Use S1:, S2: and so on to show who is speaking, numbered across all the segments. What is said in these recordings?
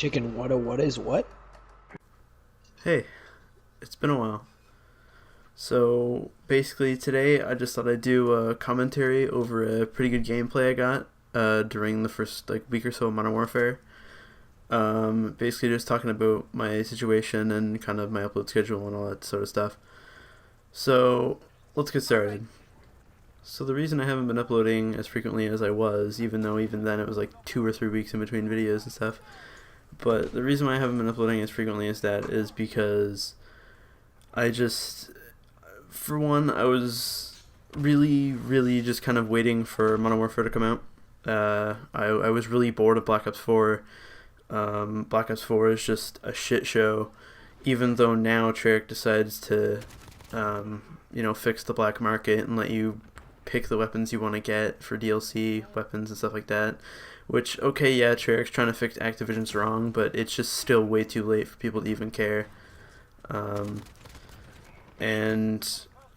S1: Chicken what is what?
S2: Hey, it's been a while. So basically today I just thought I'd do a commentary over a pretty good gameplay I got during the first week or so of Modern Warfare. Basically just talking about my situation and kind of my upload schedule and all that sort of stuff. So let's get started. So the reason I haven't been uploading as frequently as I was, even though even then it was like 2 or 3 weeks in between videos and stuff, but the reason why I haven't been uploading as frequently as that is because I just, for one, I was really just kind of waiting for Modern Warfare to come out. I was really bored of Black Ops 4. Black Ops 4 is just a shit show, even though now Treyarch decides to, fix the black market and let you pick the weapons you want to get for DLC weapons and stuff like that. Which, okay, yeah, Treyarch's trying to fix Activision's wrong, but it's just still way too late for people to even care. And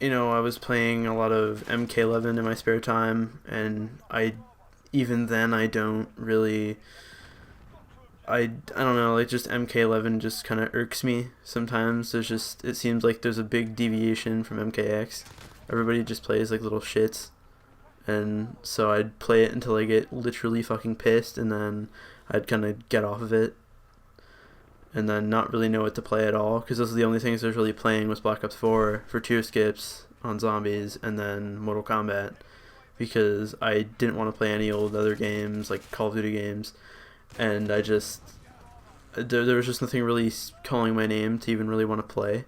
S2: I was playing a lot of MK11 in my spare time, and even then I don't really, I don't know, just MK11 just kind of irks me sometimes. It seems like there's a big deviation from MKX. Everybody just plays like little shits. And so I'd play it until I get literally fucking pissed, and then I'd kind of get off of it, and then not really know what to play at all, because those are the only things I was really playing was Black Ops 4 for tier skips on zombies, and then Mortal Kombat, because I didn't want to play any old other games, like Call of Duty games, and there was just nothing really calling my name to even really want to play.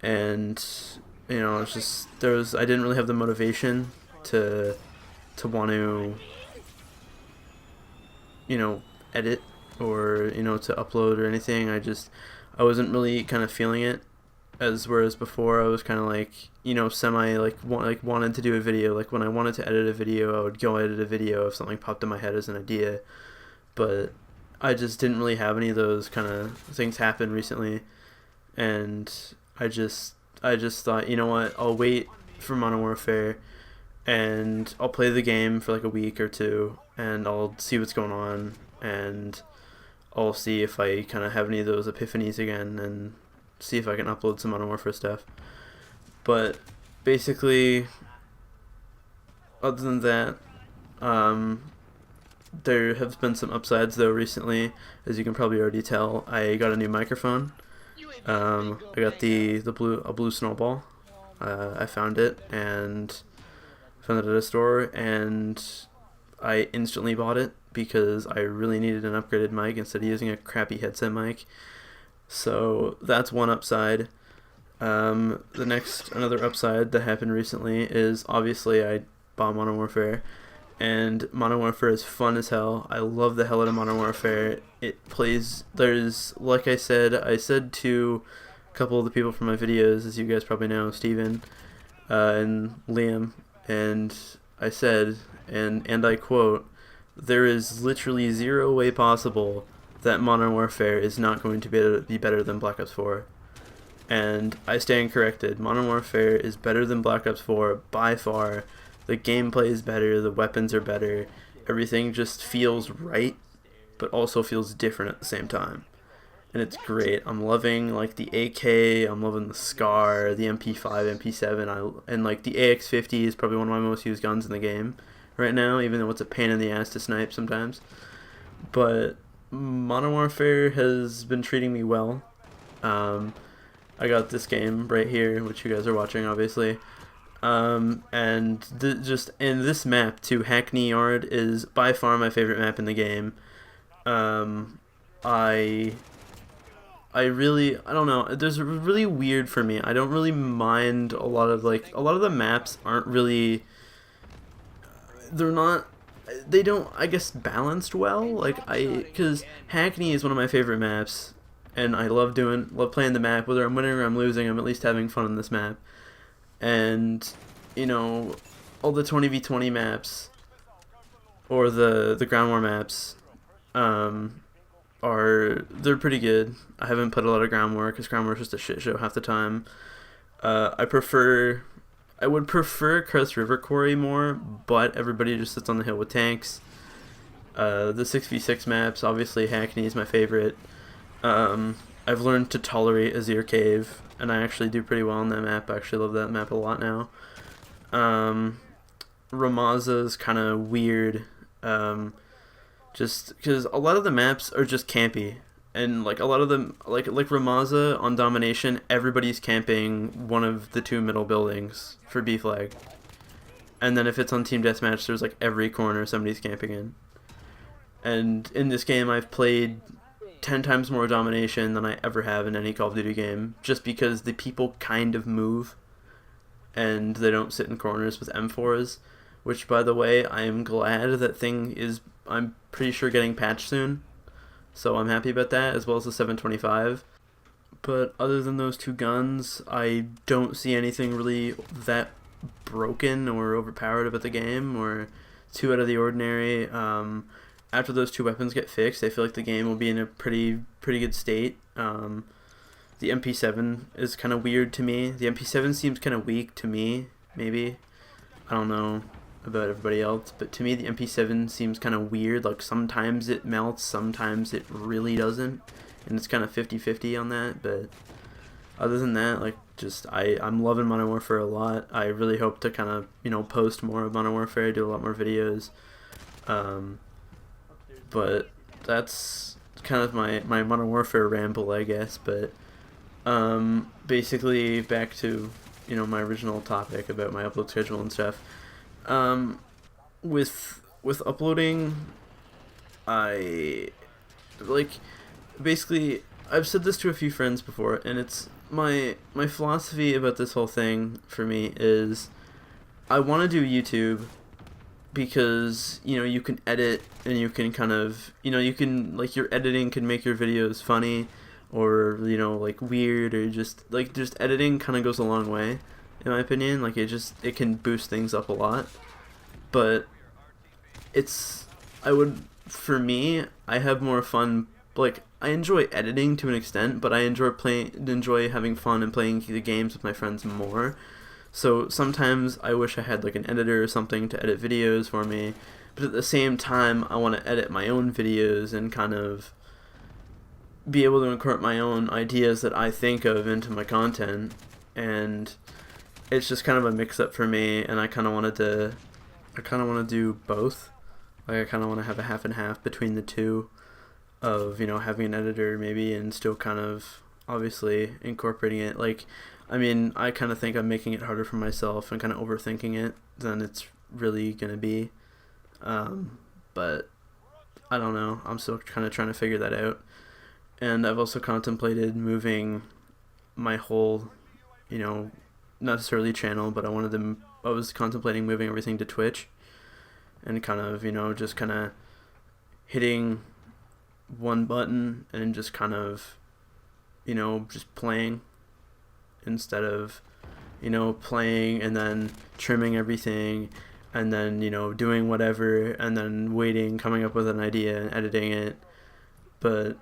S2: And it's just I didn't really have the motivation to want to edit or to upload or anything. I wasn't really kind of feeling it, whereas before I was kind of wanted to do a video. Like when I wanted to edit a video, I would go edit a video if something popped in my head as an idea, but I just didn't really have any of those kind of things happen recently, and I just thought, you know what, I'll wait for Modern Warfare, and I'll play the game for like a week or two, and I'll see what's going on, and I'll see if I kind of have any of those epiphanies again, and see if I can upload some Modern Warfare stuff. But basically, other than that, there have been some upsides though recently. As you can probably already tell, I got a new microphone. I got a blue snowball. I found it at a store, and I instantly bought it because I really needed an upgraded mic instead of using a crappy headset mic. So that's one upside. Another upside that happened recently is obviously I bought Modern Warfare, and Modern Warfare is fun as hell. I love the hell out of Modern Warfare. Like I said to a couple of the people from my videos, as you guys probably know, Steven and Liam, and I said, and I quote, there is literally zero way possible that Modern Warfare is not going to be better than Black Ops 4. And I stand corrected. Modern Warfare is better than Black Ops 4 by far. The gameplay is better, the weapons are better, everything just feels right, but also feels different at the same time. And it's great. I'm loving the AK, I'm loving the SCAR, the MP5, MP7, and the AX50 is probably one of my most used guns in the game right now, even though it's a pain in the ass to snipe sometimes. But Modern Warfare has been treating me well. I got this game right here, which you guys are watching obviously. Just in this map too, Hackney Yard is by far my favorite map in the game. I don't know, there's really weird for me. I don't really mind a lot of the maps aren't really, they don't, I guess, balanced well. Because Hackney is one of my favorite maps, and I love playing the map. Whether I'm winning or I'm losing, I'm at least having fun on this map. And all the 20v20 maps or the ground war maps they're pretty good. I haven't played a lot of ground war because ground war is just a shit show half the time. I would prefer Cross River Quarry more, but everybody just sits on the hill with tanks, The 6v6 maps, obviously Hackney is my favorite. I've learned to tolerate Azir Cave, and I actually do pretty well on that map. I actually love that map a lot now. Ramaza is kind of weird, just because a lot of the maps are just campy, and like a lot of them, like Ramaza on Domination, everybody's camping one of the two middle buildings for B flag, and then if it's on Team Deathmatch, there's like every corner somebody's camping in. And in this game, I've played 10 times more Domination than I ever have in any Call of Duty game, just because the people kind of move, and they don't sit in corners with M4s, which, by the way, I am glad that thing is, I'm pretty sure, getting patched soon, so I'm happy about that, as well as the 725. But other than those two guns, I don't see anything really that broken or overpowered about the game, or too out of the ordinary. After those two weapons get fixed, I feel like the game will be in a pretty good state. The MP7 is kind of weird to me. The MP7 seems kind of weak to me, maybe. I don't know about everybody else, but to me the MP7 seems kind of weird. Like sometimes it melts, sometimes it really doesn't, and it's kind of 50-50 on that. But other than that, like, just I'm loving Modern Warfare a lot. I really hope to kind of, you know, post more of Modern Warfare, do a lot more videos. But that's kind of my Modern Warfare ramble, I guess. But basically back to, you know, my original topic about my upload schedule and stuff. With uploading, I like, basically, I've said this to a few friends before, and it's my philosophy about this whole thing for me is I want to do YouTube because, you know, you can edit and you can kind of, you know, you can, like, your editing can make your videos funny or, you know, like weird, or just editing kind of goes a long way, in my opinion. Like, it can boost things up a lot. But for me, I have more fun, like, I enjoy editing to an extent, but I enjoy having fun and playing the games with my friends more. So sometimes I wish I had like an editor or something to edit videos for me, but at the same time I want to edit my own videos and kind of be able to incorporate my own ideas that I think of into my content. And it's just kind of a mix-up for me, and I kind of want to do both. Like, I kind of want to have a half and half between the two of, you know, having an editor maybe and still kind of obviously incorporating it. Like, I mean, I kind of think I'm making it harder for myself and kind of overthinking it than it's really going to be. But I don't know. I'm still kind of trying to figure that out. And I've also contemplated moving my whole, you know, not necessarily channel, but I was contemplating moving everything to Twitch and kind of, you know, just kind of hitting one button and just kind of, you know, just playing, instead of, you know, playing and then trimming everything and then, you know, doing whatever and then waiting, coming up with an idea and editing it. But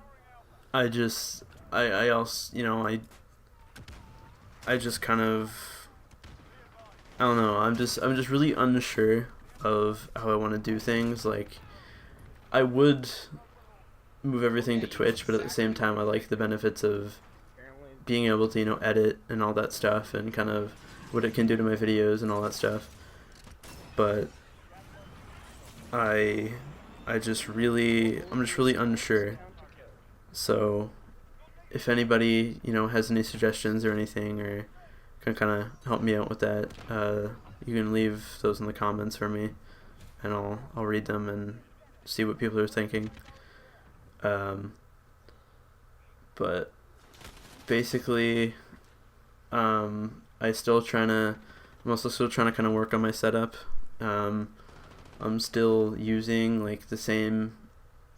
S2: I also, you know, I just kind of, I don't know, I'm just really unsure of how I want to do things. Like, I would move everything to Twitch, but at the same time I like the benefits of being able to, you know, edit and all that stuff, and kind of what it can do to my videos and all that stuff. But I'm just really unsure. So if anybody, you know, has any suggestions or anything, or can kind of help me out with that, you can leave those in the comments for me, and I'll read them and see what people are thinking. But basically, I'm also still trying to kind of work on my setup. I'm still using like the same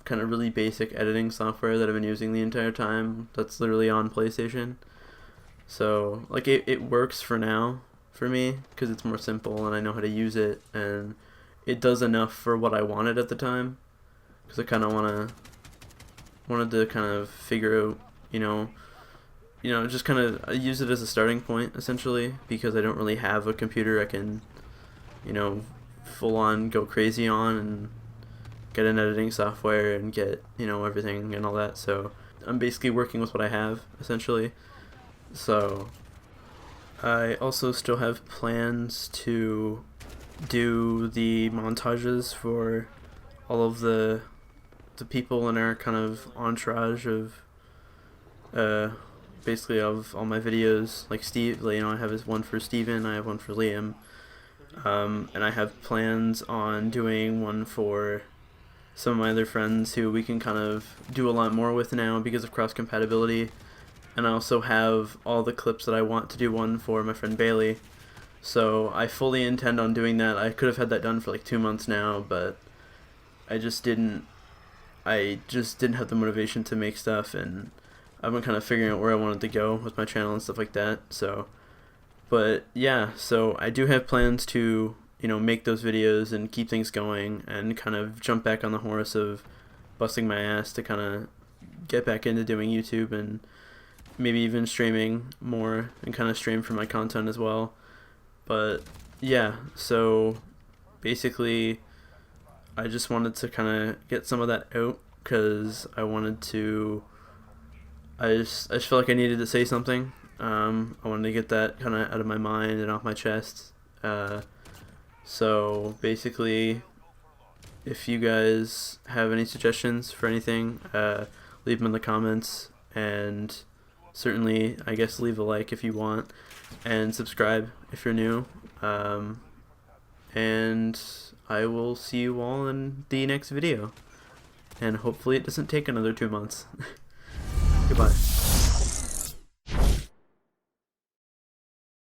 S2: kind of really basic editing software that I've been using the entire time. That's literally on PlayStation. So like it works for now for me because it's more simple and I know how to use it, and it does enough for what I wanted at the time. Because I kind of wanted to kind of figure out, you know, just kind of use it as a starting point, essentially, because I don't really have a computer I can, you know, full on go crazy on, and get an editing software and get, you know, everything and all that. So I'm basically working with what I have, essentially. So I also still have plans to do the montages for all of the people in our kind of entourage of basically of all my videos. Like Steve, you know, I have one for Steven, I have one for Liam, and I have plans on doing one for some of my other friends who we can kind of do a lot more with now because of cross compatibility. And I also have all the clips that I want to do one for my friend Bailey. So I fully intend on doing that. I could have had that done for like 2 months now, but I just didn't have the motivation to make stuff, and I've been kind of figuring out where I wanted to go with my channel and stuff like that. So, but yeah, so I do have plans to, you know, make those videos and keep things going and kind of jump back on the horse of busting my ass to kind of get back into doing YouTube and maybe even streaming more and kind of stream for my content as well. But yeah, so basically I just wanted to kind of get some of that out because I wanted to, I just felt like I needed to say something. I wanted to get that kind of out of my mind and off my chest. So basically, if you guys have any suggestions for anything, leave them in the comments, and certainly, I guess, leave a like if you want, and subscribe if you're new. And I will see you all in the next video, and hopefully it doesn't take another 2 months. Goodbye.